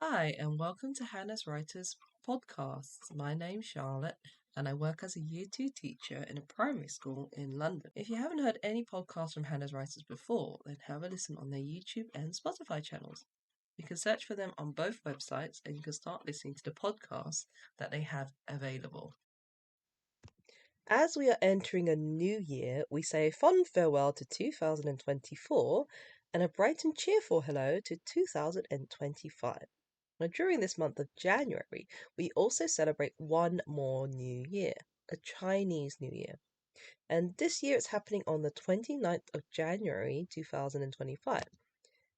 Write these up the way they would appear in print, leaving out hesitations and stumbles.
Hi, and welcome to Hanaz Writers Podcast. My name's Charlotte, and I work as a Year 2 teacher in a primary school in London. If you haven't heard any podcasts from Hanaz Writers before, then have a listen on their YouTube and Spotify channels. You can search for them on both websites, and you can start listening to the podcasts that they have available. As we are entering a new year, we say a fond farewell to 2024 and a bright and cheerful hello to 2025. Now, during this month of January, we also celebrate one more new year, a Chinese New Year. And this year it's happening on the 29th of January 2025.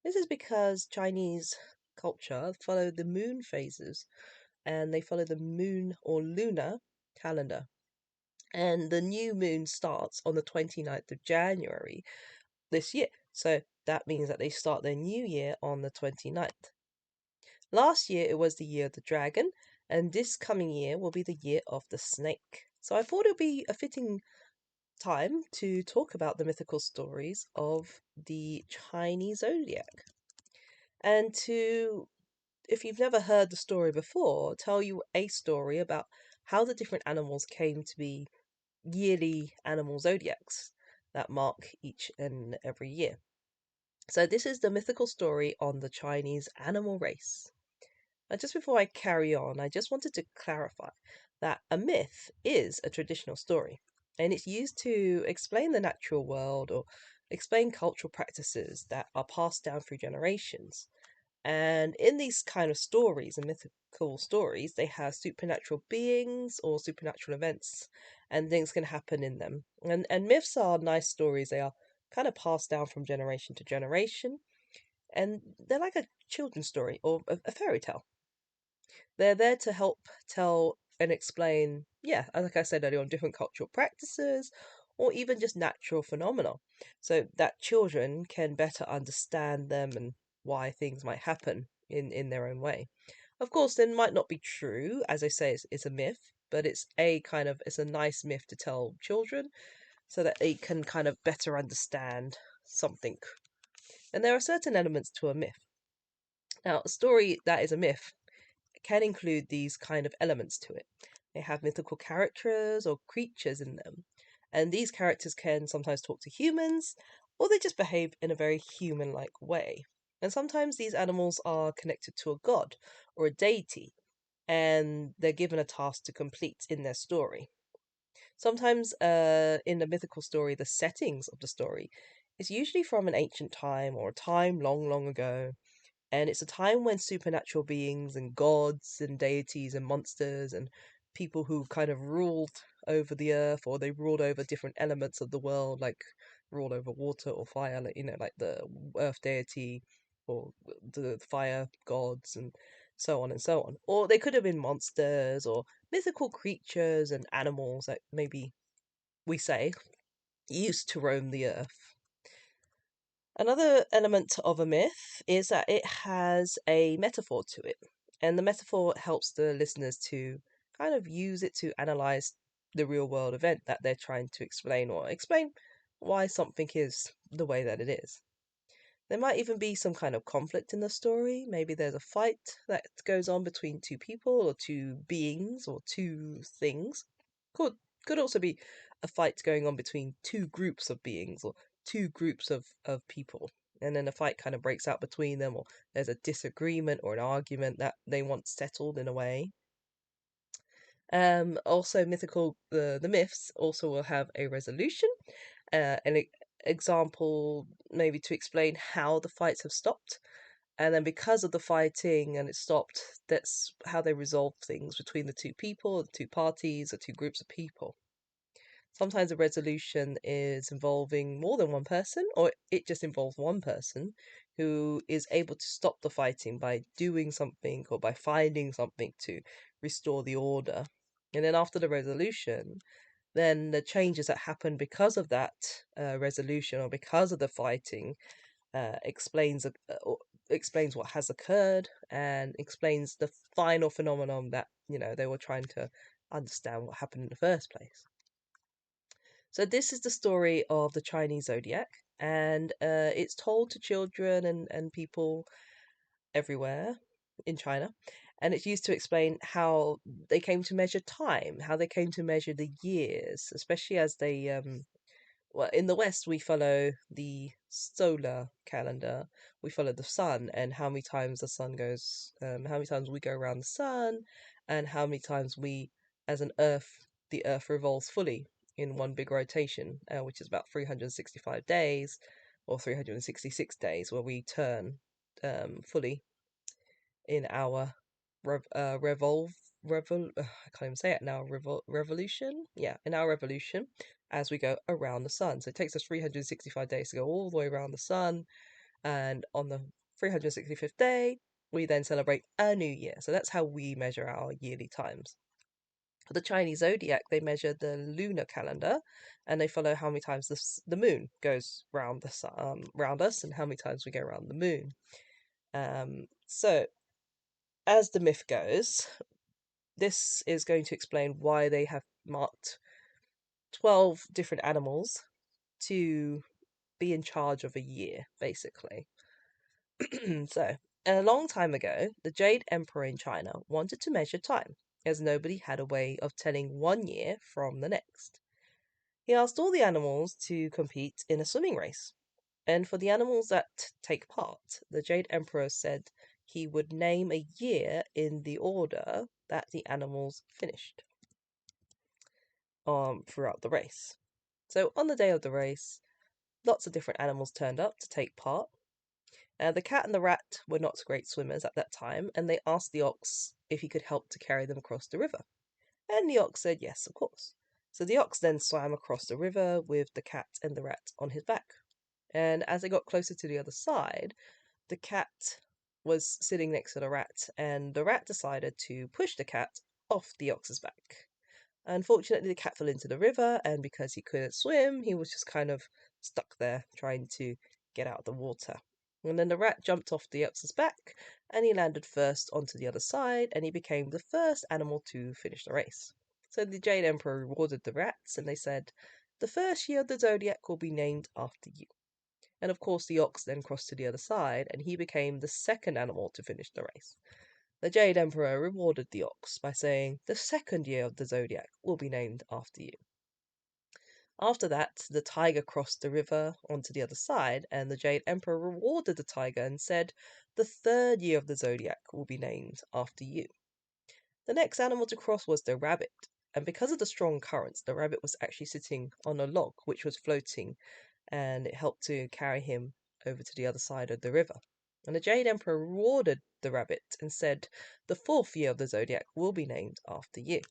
This is because Chinese culture follow the moon phases and they follow the moon or lunar calendar. And the new moon starts on the 29th of January this year. So that means that they start their new year on the 29th. Last year it was the year of the dragon, and this coming year will be the year of the snake. So I thought it would be a fitting time to talk about the mythical stories of the Chinese Zodiac. And to, if you've never heard the story before, tell you a story about how the different animals came to be yearly animal zodiacs that mark each and every year. So this is the mythical story on the Chinese animal race. Now, just before I carry on, I just wanted to clarify that a myth is a traditional story, and it's used to explain the natural world or explain cultural practices that are passed down through generations. And in these kind of stories and mythical stories, they have supernatural beings or supernatural events, and things can happen in them. And myths are nice stories. They are kind of passed down from generation to generation, and they're like a children's story or a fairy tale. They're there to help tell and explain, yeah, like I said earlier, on different cultural practices or even just natural phenomena, so that children can better understand them and why things might happen in their own way. Of course, they might not be true. As I say, it's a myth, but it's a nice myth to tell children so that they can kind of better understand something. And there are certain elements to a myth. Now, a story that is a myth can include these kind of elements to it. They have mythical characters or creatures in them, and these characters can sometimes talk to humans or they just behave in a very human like way. And sometimes these animals are connected to a god or a deity, and they're given a task to complete in their story. Sometimes, in the mythical story, the settings of the story is usually from an ancient time or a time long, long ago, and it's a time when supernatural beings and gods and deities and monsters and people who kind of ruled over the earth or they ruled over different elements of the world, like ruled over water or fire, like like the earth deity or the fire gods and so on and so on. Or they could have been monsters or mythical creatures and animals that maybe we say used to roam the earth. Another element of a myth is that it has a metaphor to it, and the metaphor helps the listeners to kind of use it to analyze the real world event that they're trying to explain or explain why something is the way that it is. There might even be some kind of conflict in the story. Maybe there's a fight that goes on between two people or two beings or two things. Could also be a fight going on between two groups of beings or two groups of people. And then a fight kind of breaks out between them, or there's a disagreement or an argument that they want settled in a way. Also, the myths also will have a resolution, an example maybe to explain how the fights have stopped, and then because of the fighting and it stopped, that's how they resolve things between the two people, the two parties, or two groups of people. Sometimes a resolution is involving more than one person, or it just involves one person who is able to stop the fighting by doing something or by finding something to restore the order. And then after the resolution, then the changes that happen because of that resolution or because of the fighting explains what has occurred and explains the final phenomenon that they were trying to understand what happened in the first place. So this is the story of the Chinese Zodiac, and it's told to children and people everywhere. in China, and it's used to explain how they came to measure time, how they came to measure the years, especially as they well, in the West, we follow the solar calendar. We follow the sun and how many times the sun goes, how many times we go around the sun, and how many times we, as an Earth, the Earth revolves fully in one big rotation, which is about 365 days or 366 days, where we turn fully in our revolve I can't even say it now. Revolution, yeah, in our revolution as we go around the sun. So it takes us 365 days to go all the way around the sun, and on the 365th day, we then celebrate a new year. So that's how we measure our yearly times. For the Chinese Zodiac, they measure the lunar calendar, and they follow how many times the moon goes round the sun, round us, and how many times we go around the moon. So as the myth goes, this is going to explain why they have marked 12 different animals to be in charge of a year, basically. So, a long time ago, the Jade Emperor in China wanted to measure time, as nobody had a way of telling one year from the next. He asked all the animals to compete in a swimming race. And for the animals that take part, the Jade Emperor said he would name a year in the order that the animals finished throughout the race. So on the day of the race, lots of different animals turned up to take part. The cat and the rat were not great swimmers at that time, and they asked the ox if he could help to carry them across the river. And the ox said yes, of course. So the ox then swam across the river with the cat and the rat on his back. And as they got closer to the other side, the cat was sitting next to the rat, and the rat decided to push the cat off the ox's back. Unfortunately, the cat fell into the river, and because he couldn't swim, he was just kind of stuck there trying to get out of the water. And then the rat jumped off the ox's back, and he landed first onto the other side, and he became the first animal to finish the race. So the Jade Emperor rewarded the rats, and they said, "The first year of the zodiac will be named after you." And of course, the ox then crossed to the other side, and he became the second animal to finish the race. The Jade Emperor rewarded the ox by saying, "The second year of the zodiac will be named after you." After that, the tiger crossed the river onto the other side, and the Jade Emperor rewarded the tiger and said, "The third year of the zodiac will be named after you." The next animal to cross was the rabbit, and because of the strong currents, the rabbit was actually sitting on a log which was floating, and it helped to carry him over to the other side of the river. And the Jade Emperor rewarded the rabbit and said, "The fourth year of the zodiac will be named after you."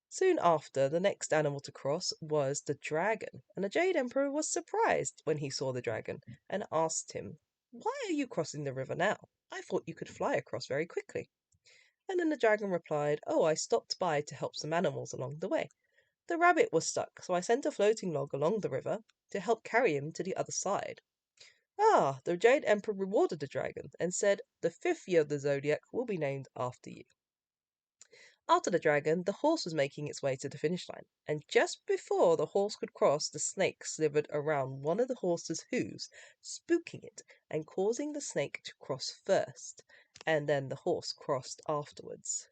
Soon after, the next animal to cross was the dragon, and the Jade Emperor was surprised when he saw the dragon and asked him, "Why are you crossing the river now? I thought you could fly across very quickly." And then the dragon replied, "Oh, I stopped by to help some animals along the way. The rabbit was stuck, so I sent a floating log along the river to help carry him to the other side." Ah, the Jade Emperor rewarded the dragon and said, "The fifth year of the zodiac will be named after you." After the dragon, the horse was making its way to the finish line, and just before the horse could cross, the snake slithered around one of the horse's hooves, spooking it and causing the snake to cross first, and then the horse crossed afterwards.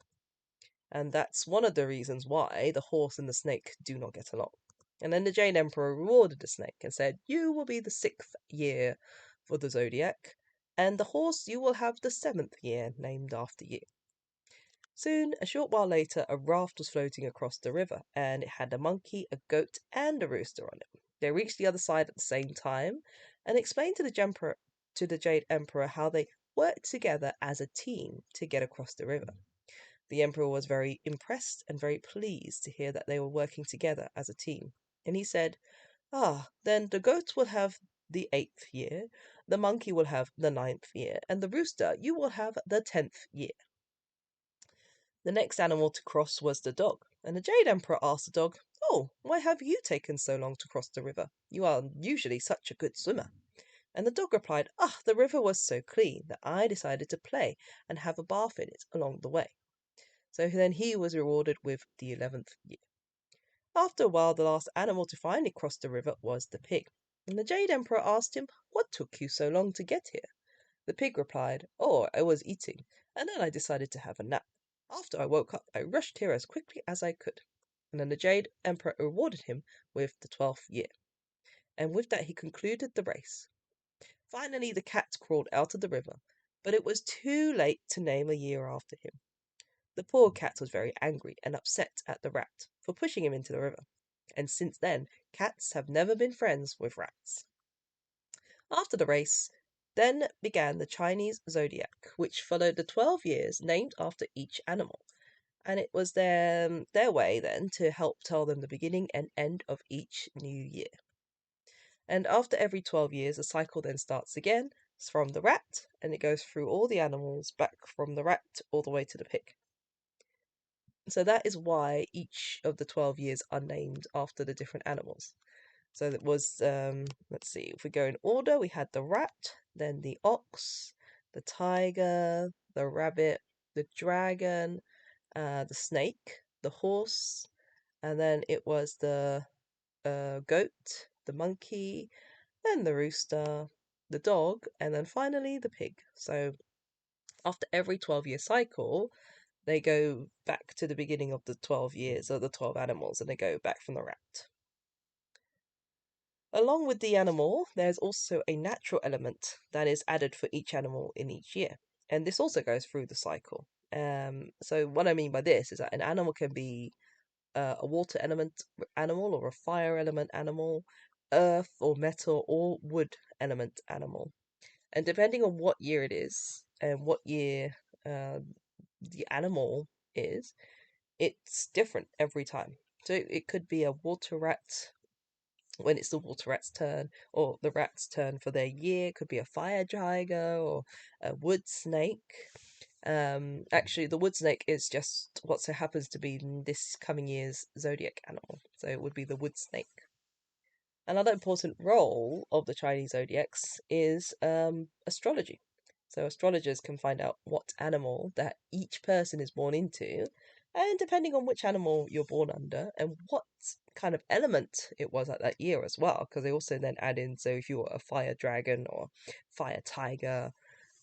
And that's one of the reasons why the horse and the snake do not get along. And then the Jade Emperor rewarded the snake and said, "You will be the sixth year for the zodiac, and the horse you will have the seventh year named after you." Soon, a short while later, a raft was floating across the river, and it had a monkey, a goat, and a rooster on it. They reached the other side at the same time, and explained to the Jade Emperor how they worked together as a team to get across the river. The Emperor was very impressed and very pleased to hear that they were working together as a team, and he said, "Ah, then the goat will have the 8th year, the monkey will have the 9th year, and the rooster you will have the 10th year." The next animal to cross was the dog, and the Jade Emperor asked the dog, "Oh, why have you taken so long to cross the river? You are usually such a good swimmer." And the dog replied, "Ah, the river was so clean that I decided to play and have a bath in it along the way." So then he was rewarded with the 11th year. After a while, the last animal to finally cross the river was the pig, and the Jade Emperor asked him, "What took you so long to get here?" The pig replied, "Oh, I was eating, and then I decided to have a nap. After I woke up, I rushed here as quickly as I could." And then the Jade Emperor rewarded him with the 12th year. And with that, he concluded the race. Finally, the cat crawled out of the river, but it was too late to name a year after him. The poor cat was very angry and upset at the rat for pushing him into the river, and since then, cats have never been friends with rats. After the race, then began the Chinese Zodiac, which followed the 12 years named after each animal. And it was their way then to help tell them the beginning and end of each new year. And after every 12 years, the cycle then starts again. It's from the rat, and it goes through all the animals, back from the rat all the way to the pig. So that is why each of the 12 years are named after the different animals. So it was, let's see, if we go in order, we had the rat, then the ox, the tiger, the rabbit, the dragon, the snake, the horse, and then it was the goat, the monkey, then the rooster, the dog, and then finally the pig. So after every 12-year cycle, they go back to the beginning of the 12 years of the 12 animals, and they go back from the rat. Along with the animal, there's also a natural element that is added for each animal in each year. And this also goes through the cycle. So what I mean by this is that an animal can be a water element animal or a fire element animal, earth or metal or wood element animal. And depending on what year it is and what year the animal is, it's different every time. So it could be a water rat when it's the water rat's turn, or the rat's turn for their year. It could be a fire tiger or a wood snake. Actually, the wood snake is just what so happens to be this coming year's zodiac animal. So it would be the wood snake. Another important role of the Chinese zodiacs is astrology. So astrologers can find out what animal that each person is born into, and depending on which animal you're born under and what kind of element it was at that year as well, because they also then add in, so if you were a fire dragon or fire tiger,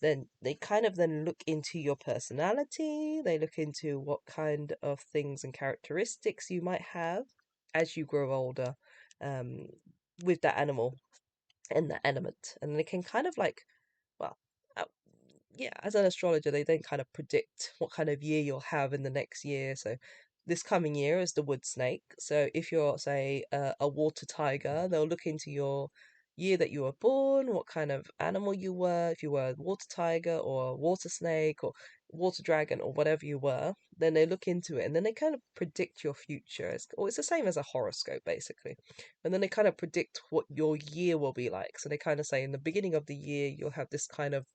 then they kind of then look into your personality, they look into what kind of things and characteristics you might have as you grow older, um, with that animal and that element. And they can kind of like, well, uh, yeah, as an astrologer, they then kind of predict what kind of year you'll have in the next year. So this coming year is the wood snake. So if you're, say, a water tiger, they'll look into your year that you were born, what kind of animal you were, if you were a water tiger or a water snake or water dragon or whatever you were, then they look into it and then they kind of predict your future. It's the same as a horoscope, basically. And then they kind of predict what your year will be like. So they kind of say in the beginning of the year, you'll have this kind of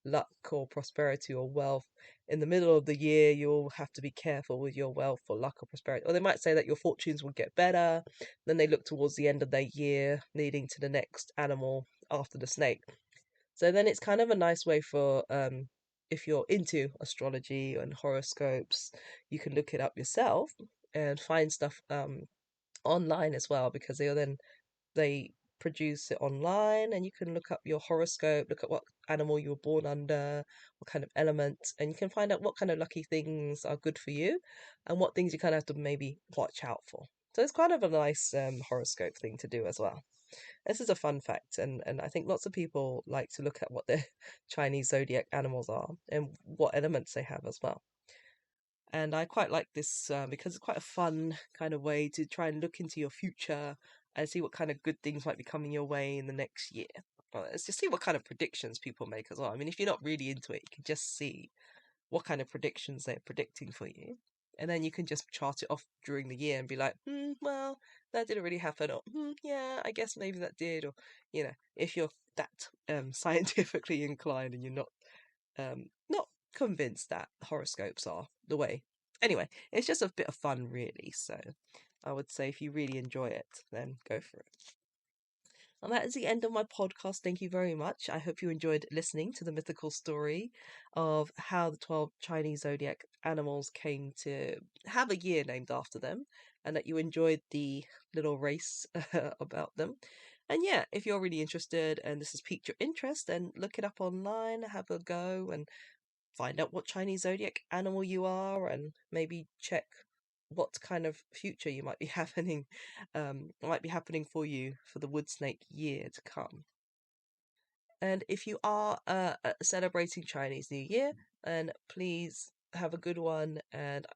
luck or prosperity or wealth. In the middle of the year, you'll have to be careful with your wealth or luck or prosperity. Or they might say that your fortunes will get better. Then they look towards the end of their year, leading to the next animal after the snake. So then it's kind of a nice way for if you're into astrology and horoscopes, you can look it up yourself and find stuff online as well, because they produce it online, and you can look up your horoscope, look at what animal you were born under, what kind of element, and you can find out what kind of lucky things are good for you and what things you kind of have to maybe watch out for. So it's kind of a nice horoscope thing to do as well. This is a fun fact, and I think lots of people like to look at what their Chinese zodiac animals are and what elements they have as well. And I quite like this because it's quite a fun kind of way to try and look into your future and see what kind of good things might be coming your way in the next year. Let's just see what kind of predictions people make as well. I mean, if you're not really into it, you can just see what kind of predictions they're predicting for you. And then you can just chart it off during the year and be like, well, that didn't really happen. Or, yeah, I guess maybe that did. Or, if you're that scientifically inclined and you're not convinced that horoscopes are the way. Anyway, it's just a bit of fun, really. So I would say if you really enjoy it, then go for it. And that is the end of my podcast. Thank you very much. I hope you enjoyed listening to the mythical story of how the 12 Chinese zodiac animals came to have a year named after them, and that you enjoyed the little race about them. And yeah, if you're really interested and this has piqued your interest, then look it up online, have a go, and find out what Chinese Zodiac animal you are, and maybe check what kind of future you might be happening for you for the wood snake year to come. And if you are celebrating Chinese New Year, then please have a good one and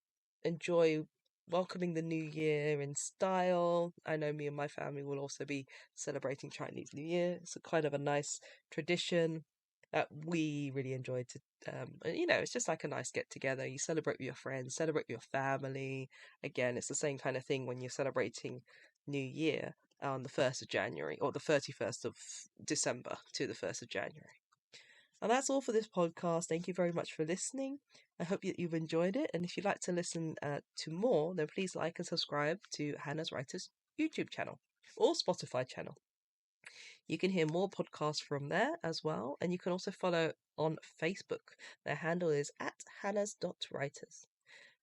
enjoy welcoming the new year in style. I know me and my family will also be celebrating Chinese New Year. It's a kind of a nice tradition that we really enjoy to it's just like a nice get together. You celebrate with your friends, celebrate with your family. Again, it's the same kind of thing when you're celebrating New Year on the 1st of January or the 31st of December to the 1st of January. And that's all for this podcast. Thank you very much for listening. I hope that you've enjoyed it. And if you'd like to listen to more, then please like and subscribe to Hanaz Writers YouTube channel or Spotify channel. You can hear more podcasts from there as well. And you can also follow on Facebook. Their handle is @hanaz.writers.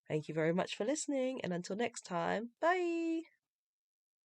Thank you very much for listening. And until next time, bye.